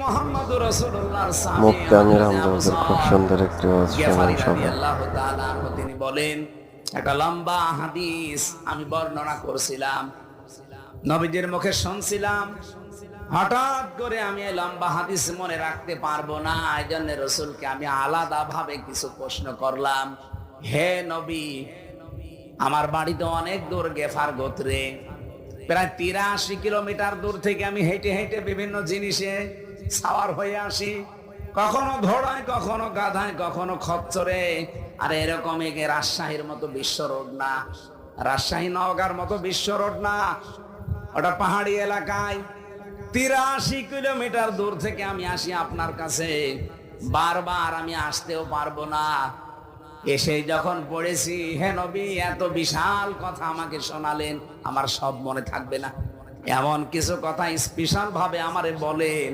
মুহাম্মদুর রাসূলুল্লাহর সামনে মুফতি আমির হামজাদের খুব সুন্দর একটি ওয়াজ শোনান সবাই। রাদিয়াল্লাহু তাআলা আনহু তিনি বলেন, একটা লম্বা হাদিস আমি বর্ণনা করছিলাম, নবীজির মুখে শুনছিলাম। হঠাৎ করে আমি এই লম্বা হাদিস মনে রাখতে পারবো না, এই জন্য রাসূলকে আমি আলাদা ভাবে কিছু প্রশ্ন করলাম। হে নবী, আমার বাড়ি তো অনেক দূর, গেফার গোত্রে, প্রায় 83 কিলোমিটার দূর থেকে আমি হেঁটে হেঁটে বিভিন্ন জিনিসে সাওয়ার হয়ে আসি, কখনো ঘোড়ায়, কখনো গাধায়, কখনো খচ্চরে। আর এরকম রাজশাহীর মতো বিশ্ব রোড না, রাজশাহী নওগাঁর মতো বিশ্ব রোড না, ওটা পাহাড়ি এলাকায়। 83 কিলোমিটার দূর থেকে আমি আসি আপনার কাছে, বারবার আমি আসতেও পারবো না। এসে যখন পড়েছি, হে নবী, এত বিশাল কথা আমাকে শোনালেন, আমার সব মনে থাকবে না, এমন কিছু কথা স্পেশাল ভাবে আমারে বলেন।